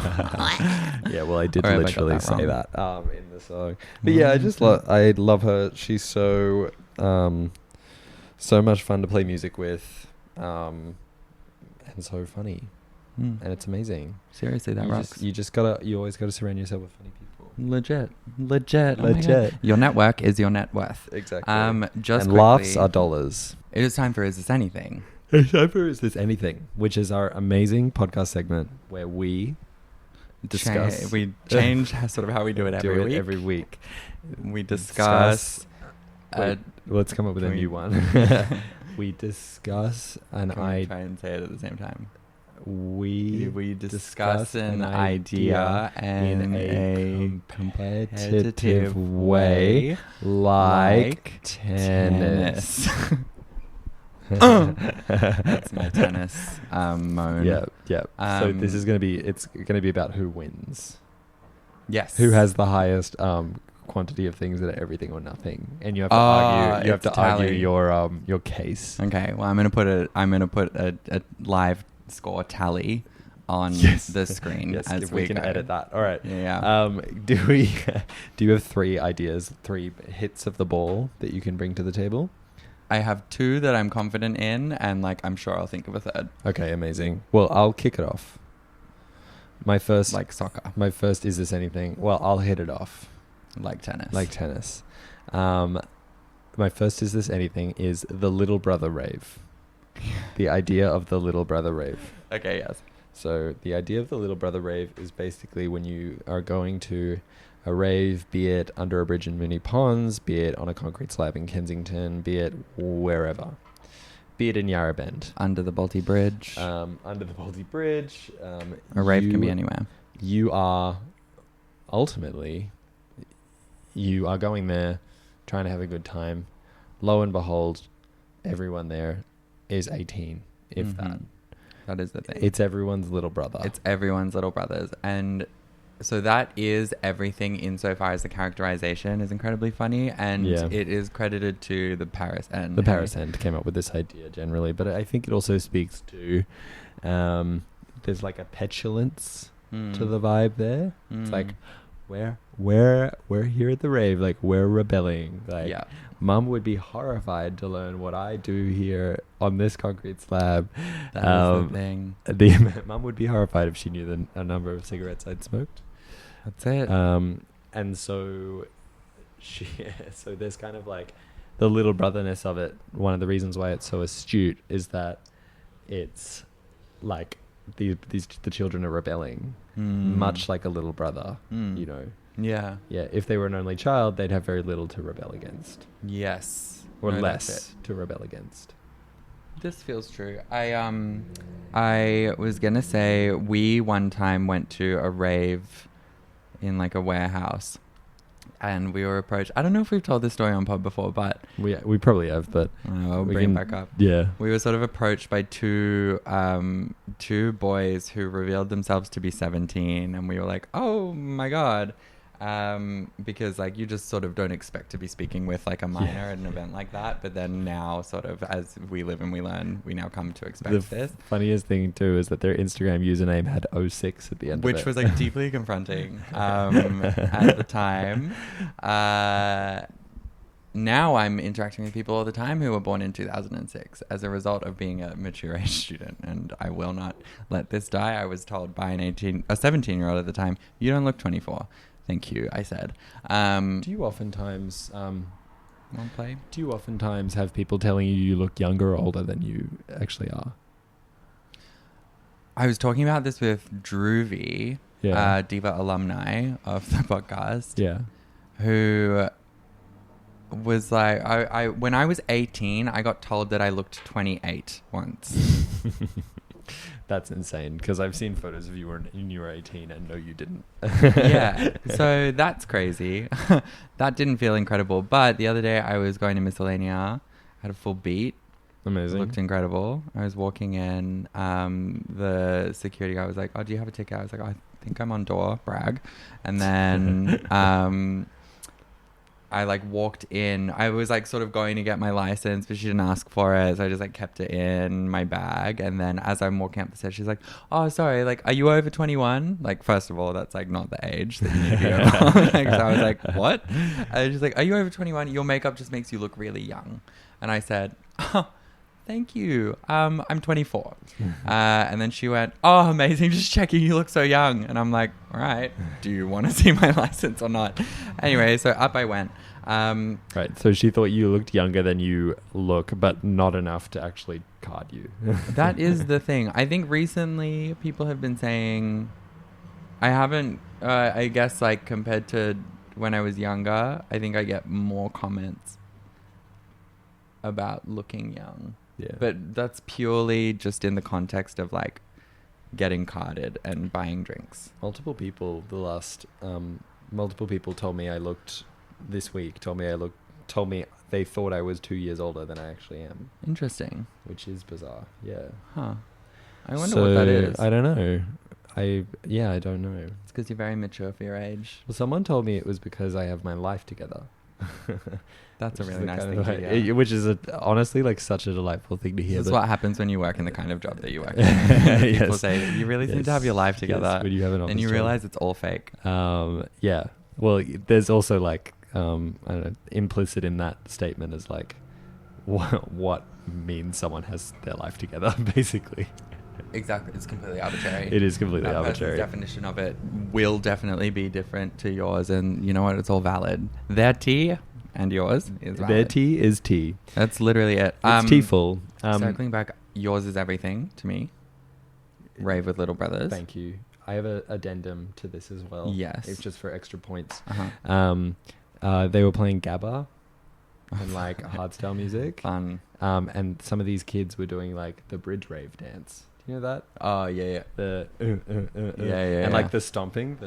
[SPEAKER 4] Yeah, well, I did literally say that in the song. But yeah, I love her. She's so much fun to play music with, and so funny. And it's amazing.
[SPEAKER 1] Seriously, that rocks.
[SPEAKER 4] You always gotta surround yourself with funny people.
[SPEAKER 1] Legit.
[SPEAKER 4] Oh
[SPEAKER 1] your network is your net worth.
[SPEAKER 4] Exactly.
[SPEAKER 1] Just
[SPEAKER 4] and
[SPEAKER 1] quickly,
[SPEAKER 4] laughs are dollars.
[SPEAKER 1] It is time for Is This Anything?
[SPEAKER 4] It's time for Is This Anything, which is our amazing podcast segment where we discuss.
[SPEAKER 1] We change sort of how we do it every week. We discuss.
[SPEAKER 4] Let's come up with a new one. We discuss an idea.
[SPEAKER 1] Try and say it at the same time.
[SPEAKER 4] We
[SPEAKER 1] discuss an idea in a
[SPEAKER 4] competitive way, like tennis.
[SPEAKER 1] That's my tennis moan.
[SPEAKER 4] Yeah. So this is it's gonna be about who wins.
[SPEAKER 1] Yes.
[SPEAKER 4] Who has the highest quantity of things that are everything or nothing, and you have to argue. You have to argue your case.
[SPEAKER 1] Okay. Well, I'm gonna put a live score tally on the screen as
[SPEAKER 4] we can edit that. All right.
[SPEAKER 1] Yeah.
[SPEAKER 4] Do you have 3 ideas, 3 hits of the ball that you can bring to the table?
[SPEAKER 1] I have 2 that I'm confident in, and like I'm sure I'll think of a third. Okay,
[SPEAKER 4] amazing. Well, I'll kick it off. My first,
[SPEAKER 1] like soccer.
[SPEAKER 4] My first Is This Anything? Well, I'll hit it off.
[SPEAKER 1] Like tennis.
[SPEAKER 4] My first Is This Anything is the Little Brother rave. The idea of the Little Brother rave.
[SPEAKER 1] Okay, yes.
[SPEAKER 4] So the idea of the Little Brother rave is basically when you are going to a rave, be it under a bridge in Moonee Ponds, be it on a concrete slab in Kensington, be it wherever. Be it in Yarra Bend.
[SPEAKER 1] Under the Balti Bridge.
[SPEAKER 4] Under the Balti Bridge.
[SPEAKER 1] A rave can be anywhere.
[SPEAKER 4] You are ultimately... You are going there, trying to have a good time. Lo and behold, everyone there is 18, if that.
[SPEAKER 1] That is the thing.
[SPEAKER 4] It's everyone's little brother.
[SPEAKER 1] It's everyone's little brothers. And so that is everything insofar as the characterization is incredibly funny. And it is credited to the Paris End.
[SPEAKER 4] The Paris End came up with this idea generally. But I think it also speaks to... there's like a petulance to the vibe there. It's like... We're here at the rave, like we're rebelling. Like Mum would be horrified to learn what I do here on this concrete slab.
[SPEAKER 1] That is the thing.
[SPEAKER 4] Mum would be horrified if she knew a number of cigarettes I'd smoked.
[SPEAKER 1] That's it.
[SPEAKER 4] And so so there's kind of like the little brotherness of it. One of the reasons why it's so astute is that it's like the children are rebelling, much like a little brother, you know.
[SPEAKER 1] Yeah.
[SPEAKER 4] If they were an only child, they'd have very little to rebel against.
[SPEAKER 1] Yes.
[SPEAKER 4] Or less to rebel against.
[SPEAKER 1] This feels true. I was gonna say we one time went to a rave in like a warehouse, and we were approached. I don't know if we've told this story on pod before, but
[SPEAKER 4] We probably have, but
[SPEAKER 1] I'll
[SPEAKER 4] we
[SPEAKER 1] bring
[SPEAKER 4] can-
[SPEAKER 1] it back up.
[SPEAKER 4] yeah.
[SPEAKER 1] We were sort of approached by two boys who revealed themselves to be 17, and we were like, oh my god. Because like you just sort of don't expect to be speaking with like a minor at an event like that, but then now sort of as we live and we learn, we now come to expect this.
[SPEAKER 4] Funniest thing too is that their Instagram username had 06 at the end of it.
[SPEAKER 1] Which was like deeply confronting at the time. Now I'm interacting with people all the time who were born in 2006 as a result of being a mature age student, and I will not let this die. I was told by a 17-year-old at the time, you don't look 24. Thank you, I said.
[SPEAKER 4] Do you oftentimes
[SPEAKER 1] play?
[SPEAKER 4] Do you oftentimes have people telling you look younger or older than you actually are?
[SPEAKER 1] I was talking about this with Droovy, Diva alumni of the podcast.
[SPEAKER 4] Yeah.
[SPEAKER 1] Who was like, I when I was 18, I got told that I looked 28 once.
[SPEAKER 4] That's insane, because I've seen photos of you when you were 18 and no, you didn't.
[SPEAKER 1] Yeah, so that's crazy. That didn't feel incredible. But the other day I was going to Miscellanea, had a full beat.
[SPEAKER 4] Amazing.
[SPEAKER 1] Looked incredible. I was walking in, the security guy was like, oh, do you have a ticket? I was like, I think I'm on door, brag. And then I like walked in. I was like sort of going to get my license, but she didn't ask for it, so I just like kept it in my bag. And then as I'm walking up the stairs, she's like, oh, sorry, like, are you over 21? Like, first of all, that's like not the age that you need to be over. Like, so I was like, what? And she's like, are you over 21? Your makeup just makes you look really young. And I said, oh, thank you. I'm 24. And then she went, oh, amazing. Just checking. You look so young. And I'm like, all right. Do you want to see my license or not? Anyway, so up I went.
[SPEAKER 4] Right. So she thought you looked younger than you look, but not enough to actually card you.
[SPEAKER 1] That is the thing. I think recently people have been saying, I haven't, I guess like compared to when I was younger, I think I get more comments about looking young.
[SPEAKER 4] Yeah.
[SPEAKER 1] But that's purely just in the context of like getting carded and buying drinks.
[SPEAKER 4] Multiple people told me I looked this week, told me they thought I was 2 years older than I actually am.
[SPEAKER 1] Interesting.
[SPEAKER 4] Which is bizarre. Yeah.
[SPEAKER 1] Huh. I wonder what that is.
[SPEAKER 4] I don't know. I don't know.
[SPEAKER 1] It's because you're very mature for your age.
[SPEAKER 4] Well, someone told me it was because I have my life together.
[SPEAKER 1] That's a really nice
[SPEAKER 4] kind
[SPEAKER 1] thing
[SPEAKER 4] of
[SPEAKER 1] to hear.
[SPEAKER 4] Which is honestly like such a delightful thing to hear.
[SPEAKER 1] This is what happens when you work in the kind of job that you work in. People say, you really seem to have your life together.
[SPEAKER 4] Yes, when you have an office
[SPEAKER 1] and you
[SPEAKER 4] job.
[SPEAKER 1] realize it's all fake.
[SPEAKER 4] Yeah. Well, there's also like, I don't know, implicit in that statement is like what means someone has their life together, basically.
[SPEAKER 1] Exactly. It's completely arbitrary.
[SPEAKER 4] It is completely
[SPEAKER 1] that
[SPEAKER 4] arbitrary.
[SPEAKER 1] Person's definition of it will definitely be different to yours, and you know what? It's all valid. Their tea and yours is valid.
[SPEAKER 4] Their tea is tea.
[SPEAKER 1] That's literally it.
[SPEAKER 4] It's tea full.
[SPEAKER 1] Circling back, yours is everything to me. Rave with Little Brothers.
[SPEAKER 4] Thank you. I have an addendum to this as well.
[SPEAKER 1] Yes.
[SPEAKER 4] It's just for extra points.
[SPEAKER 1] Uh-huh.
[SPEAKER 4] They were playing Gabba and like hardstyle music.
[SPEAKER 1] Fun.
[SPEAKER 4] And some of these kids were doing like the bridge rave dance. Do you know that?
[SPEAKER 1] Oh, yeah.
[SPEAKER 4] The
[SPEAKER 1] Yeah.
[SPEAKER 4] and like the stomping.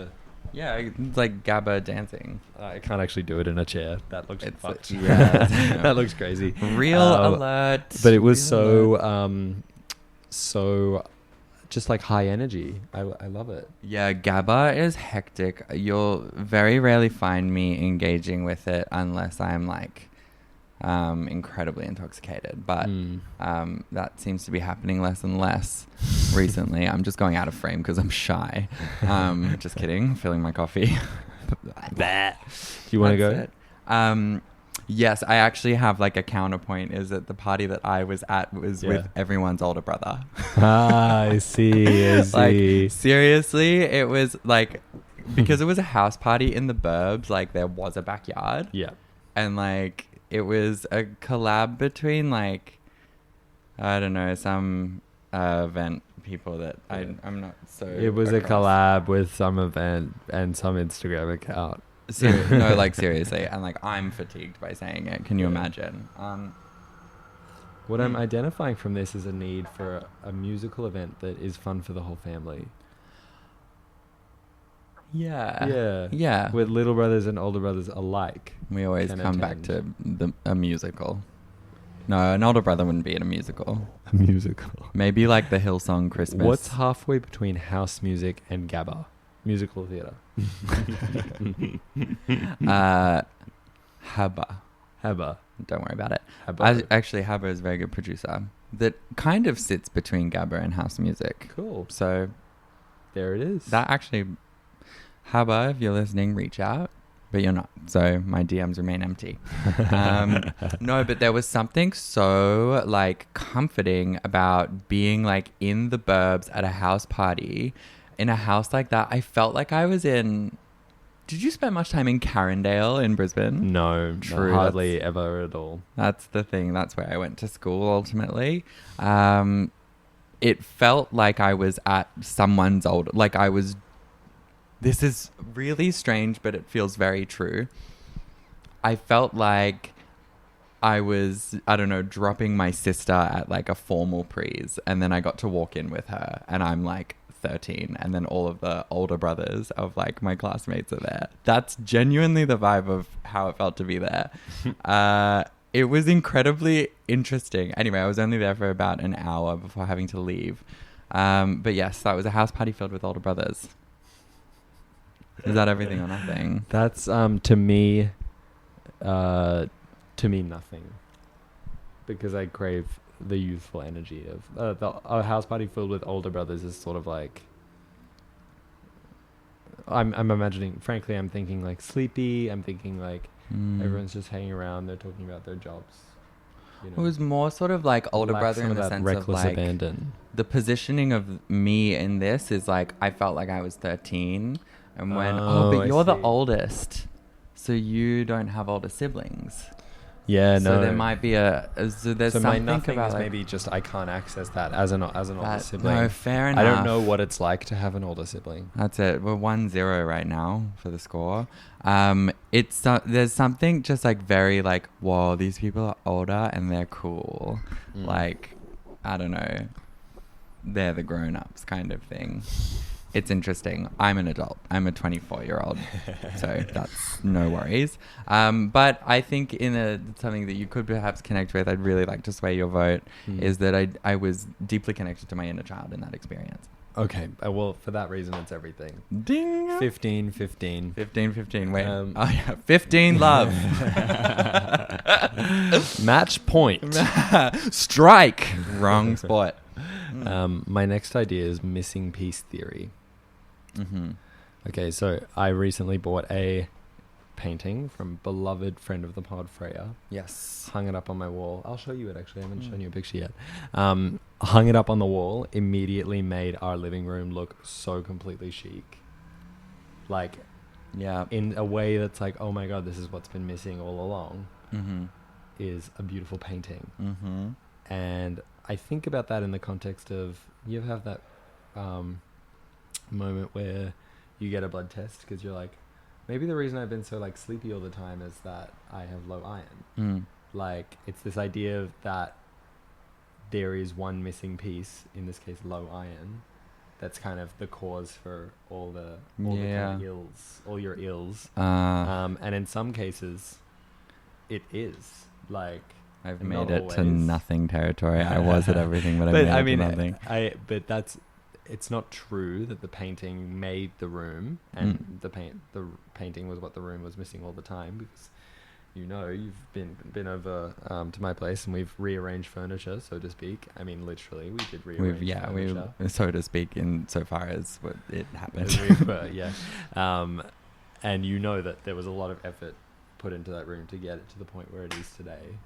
[SPEAKER 1] Yeah, it's like Gabba dancing.
[SPEAKER 4] I can't actually do it in a chair. That looks fucked.
[SPEAKER 1] Yeah.
[SPEAKER 4] That looks crazy.
[SPEAKER 1] Real alert.
[SPEAKER 4] But it was
[SPEAKER 1] Real alert.
[SPEAKER 4] so just like high energy. I love it.
[SPEAKER 1] Yeah, Gabba is hectic. You'll very rarely find me engaging with it unless I'm like incredibly intoxicated. But that seems to be happening less and less recently. I'm just going out of frame because I'm shy. Just kidding. Filling my coffee.
[SPEAKER 4] Do you want to go?
[SPEAKER 1] Yes, I actually have like a counterpoint. Is that the party that I was at was with everyone's older brother.
[SPEAKER 4] I see.
[SPEAKER 1] Like seriously, it was like because it was a house party in the burbs. Like there was a backyard.
[SPEAKER 4] Yeah,
[SPEAKER 1] and like it was a collab between like I don't know some event people that I'm not so.
[SPEAKER 4] It was
[SPEAKER 1] across.
[SPEAKER 4] a collab with some event and some Instagram account.
[SPEAKER 1] No, like seriously, and like I'm fatigued by saying it. Can you imagine?
[SPEAKER 4] What I'm identifying from this is a need for a musical event that is fun for the whole family.
[SPEAKER 1] Yeah. Yeah.
[SPEAKER 4] With little brothers and older brothers alike.
[SPEAKER 1] We always
[SPEAKER 4] can
[SPEAKER 1] come back
[SPEAKER 4] attend.
[SPEAKER 1] to a musical. No, an older brother wouldn't be in a musical.
[SPEAKER 4] A musical.
[SPEAKER 1] Maybe like the Hillsong Christmas.
[SPEAKER 4] What's halfway between house music and gabba? Musical theatre.
[SPEAKER 1] Habba.
[SPEAKER 4] Habba.
[SPEAKER 1] Don't worry about it.
[SPEAKER 4] Habba.
[SPEAKER 1] Actually, Habba is a very good producer that kind of sits between gabba and house music.
[SPEAKER 4] Cool.
[SPEAKER 1] So
[SPEAKER 4] There it is.
[SPEAKER 1] that actually, Habba, if you're listening, reach out. But you're not. So my DMs remain empty. No, but there was something so like comforting about being like in the burbs at a house party in a house like that. I felt like I was in... Did you spend much time in Carindale in Brisbane?
[SPEAKER 4] No,
[SPEAKER 1] True.
[SPEAKER 4] hardly ever at all.
[SPEAKER 1] That's the thing. That's where I went to school ultimately. It felt like I was at someone's old... Like I was... This is really strange, but it feels very true. I felt like I was, I don't know, dropping my sister at like a formal prees, and then I got to walk in with her, and I'm like 13, and then all of the older brothers of like my classmates are there. That's genuinely the vibe of how it felt to be there. It was incredibly interesting. Anyway, I was only there for about an hour before having to leave. But yes, that was a house party filled with older brothers. Is that everything or nothing?
[SPEAKER 4] That's to me nothing, because I crave the youthful energy of a house party filled with older brothers. Is sort of like I'm imagining. Frankly, I'm thinking like sleepy. I'm thinking like everyone's just hanging around. They're talking about their jobs. You know,
[SPEAKER 1] It was more sort of like older
[SPEAKER 4] lack
[SPEAKER 1] brother
[SPEAKER 4] some
[SPEAKER 1] in the
[SPEAKER 4] that
[SPEAKER 1] sense
[SPEAKER 4] reckless
[SPEAKER 1] of like
[SPEAKER 4] abandon.
[SPEAKER 1] the positioning of me in this is like I felt like I was 13 and when but
[SPEAKER 4] I
[SPEAKER 1] you're the
[SPEAKER 4] see.
[SPEAKER 1] oldest, so you don't have older siblings.
[SPEAKER 4] Yeah,
[SPEAKER 1] So
[SPEAKER 4] no.
[SPEAKER 1] there might be there's
[SPEAKER 4] So my
[SPEAKER 1] something
[SPEAKER 4] nothing
[SPEAKER 1] about
[SPEAKER 4] is
[SPEAKER 1] like,
[SPEAKER 4] maybe just I can't access that as an older
[SPEAKER 1] that,
[SPEAKER 4] sibling.
[SPEAKER 1] no, fair enough.
[SPEAKER 4] I don't know what it's like to have an older sibling.
[SPEAKER 1] That's it. We're 1-0 right now for the score. There's something just like very like, whoa, these people are older and they're cool. Like, I don't know, they're the grown-ups kind of thing. It's interesting. I'm an adult. I'm a 24-year-old, so that's no worries. But I think something that you could perhaps connect with, I'd really like to sway your vote, is that I was deeply connected to my inner child in that experience.
[SPEAKER 4] Okay, well, for that reason, it's everything.
[SPEAKER 1] Ding!
[SPEAKER 4] 15.
[SPEAKER 1] 15. Wait. 15 love.
[SPEAKER 4] Match point.
[SPEAKER 1] Strike. Wrong spot.
[SPEAKER 4] My next idea is missing piece theory.
[SPEAKER 1] Mm-hmm.
[SPEAKER 4] Okay, so I recently bought a painting from beloved friend of the pod, Freya.
[SPEAKER 1] Yes.
[SPEAKER 4] Hung it up on my wall. I'll show you it, actually. I haven't shown you a picture yet. Hung it up on the wall. Immediately made our living room look so completely chic. Like,
[SPEAKER 1] Yeah.
[SPEAKER 4] in a way that's like, oh my God, this is what's been missing all along,
[SPEAKER 1] Mm-hmm.
[SPEAKER 4] is a beautiful painting.
[SPEAKER 1] Mm-hmm.
[SPEAKER 4] And I think about that in the context of, you have that moment where you get a blood test because you're like, maybe the reason I've been so like sleepy all the time is that I have low iron. Like, it's this idea of that there is one missing piece, in this case low iron, that's kind of the cause for all the kind of ills, all your ills. And in some cases it is like,
[SPEAKER 1] I've
[SPEAKER 4] and
[SPEAKER 1] made
[SPEAKER 4] not
[SPEAKER 1] it to
[SPEAKER 4] always.
[SPEAKER 1] nothing territory. I was at everything, but I made it to nothing.
[SPEAKER 4] But it's not true that the painting made the room, and the painting was what the room was missing all the time, because you've been over to my place and we've rearranged furniture, so to speak. I mean, literally, we did rearrange furniture.
[SPEAKER 1] We so to speak, in so far as what it happened.
[SPEAKER 4] And you know that there was a lot of effort put into that room to get it to the point where it is today.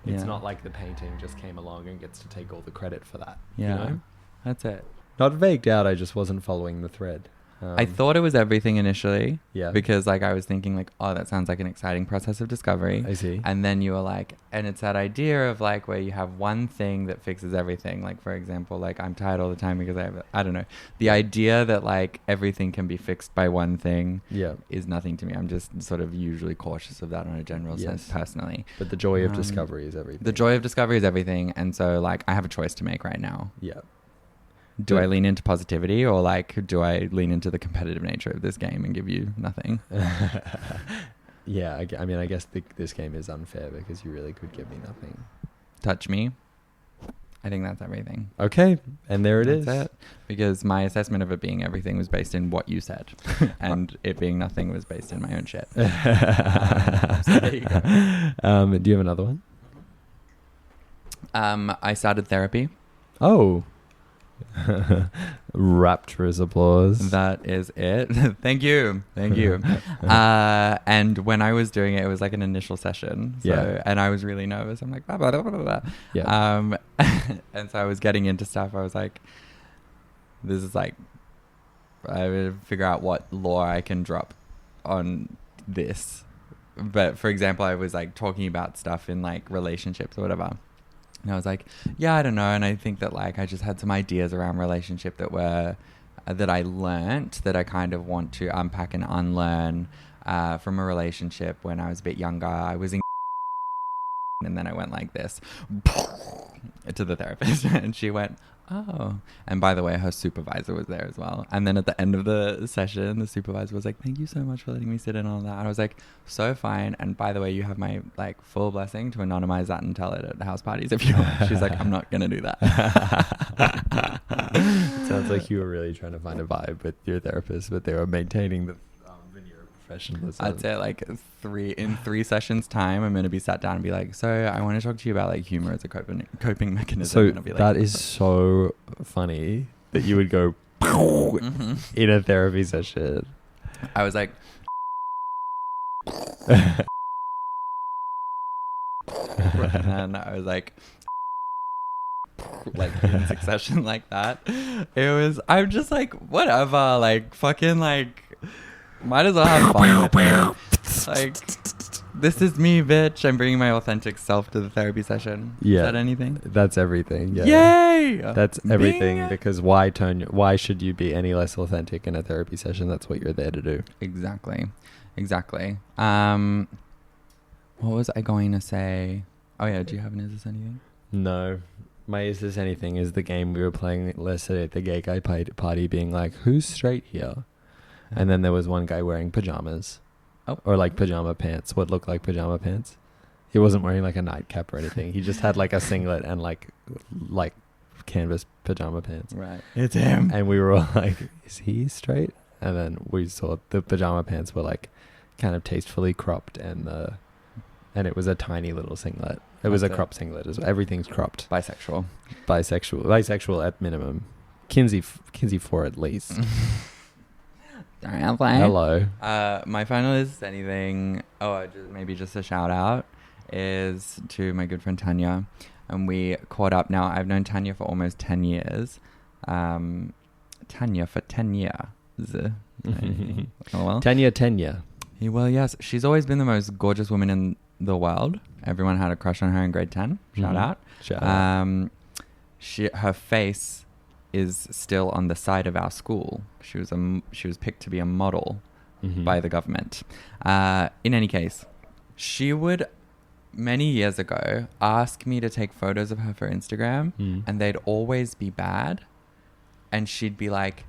[SPEAKER 4] It's not like the painting just came along and gets to take all the credit for that.
[SPEAKER 1] Yeah,
[SPEAKER 4] you know?
[SPEAKER 1] that's it.
[SPEAKER 4] Not vagued out, I just wasn't following the thread.
[SPEAKER 1] I thought it was everything initially.
[SPEAKER 4] Yeah.
[SPEAKER 1] Because like I was thinking like, oh, that sounds like an exciting process of discovery.
[SPEAKER 4] I see.
[SPEAKER 1] And then you were like, and it's that idea of like where you have one thing that fixes everything. Like, for example, like I'm tired all the time because I don't know. The idea that like everything can be fixed by one thing is nothing to me. I'm just sort of usually cautious of that on a general sense personally.
[SPEAKER 4] But the joy of discovery is everything.
[SPEAKER 1] The joy of discovery is everything. And so like I have a choice to make right now.
[SPEAKER 4] Yeah.
[SPEAKER 1] Do I lean into positivity, or like do I lean into the competitive nature of this game and give you nothing?
[SPEAKER 4] Yeah, I mean, I guess this game is unfair because you really could give me nothing.
[SPEAKER 1] Touch me. I think that's everything.
[SPEAKER 4] Okay, and there it is.
[SPEAKER 1] That's it. Because my assessment of it being everything was based in what you said, and it being nothing was based in my own shit. So there you go.
[SPEAKER 4] Do you have another one?
[SPEAKER 1] I started therapy.
[SPEAKER 4] Oh. Rapturous applause.
[SPEAKER 1] That is it. Thank you. And when I was doing it, it was like an initial session. So,
[SPEAKER 4] Yeah.
[SPEAKER 1] And I was really nervous. I'm like, blah, blah, blah, blah, blah.
[SPEAKER 4] Yeah.
[SPEAKER 1] And so I was getting into stuff. I was like, this is like, I would figure out what law I can drop on this. But for example, I was like talking about stuff in like relationships or whatever. And I was like, yeah, I don't know. And I think that like I just had some ideas around relationship that were that I learnt that I kind of want to unpack and unlearn from a relationship when I was a bit younger. I was in and then I went like this to the therapist and she went, oh. And by the way, her supervisor was there as well. And then at the end of the session, the supervisor was like, thank you so much for letting me sit in on that. And I was like, so fine. And by the way, you have my like full blessing to anonymize that and tell it at house parties if you want. She's like, I'm not going to do that.
[SPEAKER 4] It sounds like you were really trying to find a vibe with your therapist, but they were maintaining the veneer of professionalism.
[SPEAKER 1] I'd say like in 3 sessions time, I'm going to be sat down and be like, so I want to talk to you about like humor as a coping mechanism.
[SPEAKER 4] So
[SPEAKER 1] and I'll be like,
[SPEAKER 4] that is so funny that you would go in a therapy session.
[SPEAKER 1] I was like, and I was like in succession like that. I'm just like, whatever, like fucking like, might as well have fun with it. Like, this is me, bitch. I'm bringing my authentic self to the therapy session.
[SPEAKER 4] Yeah.
[SPEAKER 1] Is that anything?
[SPEAKER 4] That's everything. Yeah.
[SPEAKER 1] Yay!
[SPEAKER 4] That's everything.
[SPEAKER 1] Bing!
[SPEAKER 4] Because why should you be any less authentic in a therapy session? That's what you're there to do.
[SPEAKER 1] Exactly. What was I going to say? Oh yeah, do you have an Is This Anything?
[SPEAKER 4] No. My Is This Anything is the game we were playing yesterday at the gay guy party, being like, who's straight here? And then there was one guy wearing pajamas.
[SPEAKER 1] Oh.
[SPEAKER 4] Or like pajama pants, what looked like pajama pants. He wasn't wearing like a nightcap or anything. He just had like a singlet and like canvas pajama pants.
[SPEAKER 1] Right. It's him.
[SPEAKER 4] And we were all like, is he straight? And then we saw the pajama pants were like kind of tastefully cropped and it was a tiny little singlet. It was a crop singlet as well. Everything's cropped. Bisexual at minimum. Kinsey 4 at least. Hello.
[SPEAKER 1] My final Is This Anything, just a shout out, is to my good friend Tanya. And we caught up. Now, I've known Tanya for almost 10 years. Tanya for 10 years. Oh, well.
[SPEAKER 4] Tanya.
[SPEAKER 1] Well, yes. She's always been the most gorgeous woman in the world. Everyone had a crush on her in grade 10. Shout out.
[SPEAKER 4] Shout out.
[SPEAKER 1] Her face is still on the side of our school. She was picked to be a model by the government. In any case, she would many years ago ask me to take photos of her for Instagram, and they'd always be bad. And she'd be like,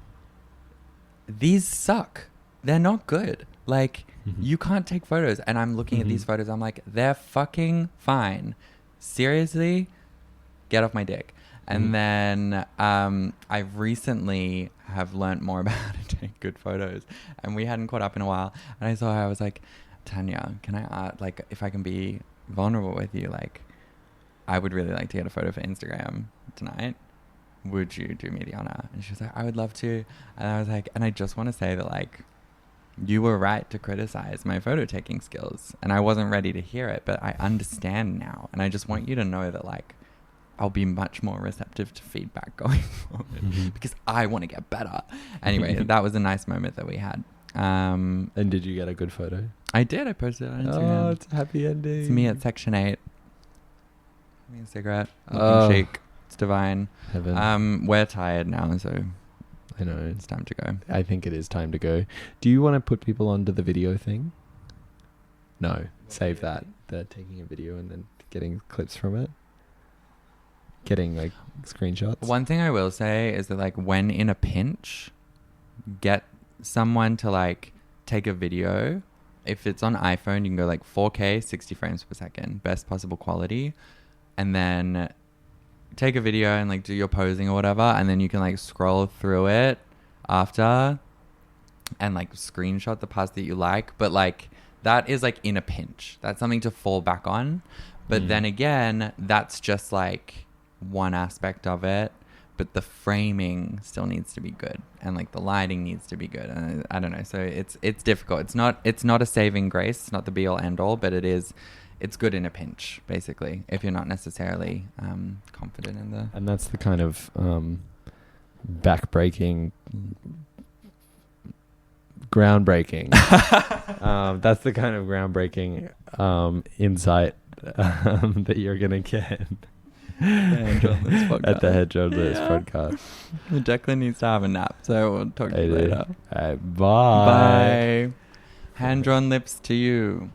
[SPEAKER 1] these suck. They're not good. Like, you can't take photos. And I'm looking at these photos. I'm like, they're fucking fine. Seriously, get off my dick. And then I recently have learnt more about how to take good photos. And we hadn't caught up in a while. And I saw her. I was like, Tanya, can I, if I can be vulnerable with you, like, I would really like to get a photo for Instagram tonight. Would you do me the honor? And she was like, I would love to. And I was like, and I just want to say that, like, you were right to criticize my photo taking skills. And I wasn't ready to hear it, but I understand now. And I just want you to know that, like, I'll be much more receptive to feedback going forward because I want to get better. Anyway, that was a nice moment that we had.
[SPEAKER 4] And did you get a good photo?
[SPEAKER 1] I did. I posted it on Instagram.
[SPEAKER 4] Oh, it's a happy ending.
[SPEAKER 1] It's me at Section 8. Having a cigarette. Looking chic. It's divine.
[SPEAKER 4] Heaven.
[SPEAKER 1] We're tired now, so
[SPEAKER 4] I know.
[SPEAKER 1] It's time to go.
[SPEAKER 4] I think it is time to go. Do you want to put people onto the video thing? No. Save that. The taking a video and then getting clips from it. getting like screenshots.
[SPEAKER 1] One thing I will say is that like when in a pinch, get someone to like take a video. If it's on iPhone, you can go like 4K, 60 frames per second, best possible quality, and then take a video and like do your posing or whatever, and then you can like scroll through it after and like screenshot the parts that you like. But like that is like in a pinch. That's something to fall back on. But then again, that's just like one aspect of it. But the framing still needs to be good, and like the lighting needs to be good. And I don't know. So it's difficult. It's not a saving grace. It's not the be all end all, but it's good in a pinch, basically, if you're not necessarily confident in the.
[SPEAKER 4] And that's the kind of backbreaking, groundbreaking. That's the kind of groundbreaking insight that you're gonna get. At the Hedge on This podcast.
[SPEAKER 1] Declan needs to have a nap, so we'll talk to you later.
[SPEAKER 4] Bye.
[SPEAKER 1] Bye. Hand drawn lips to you.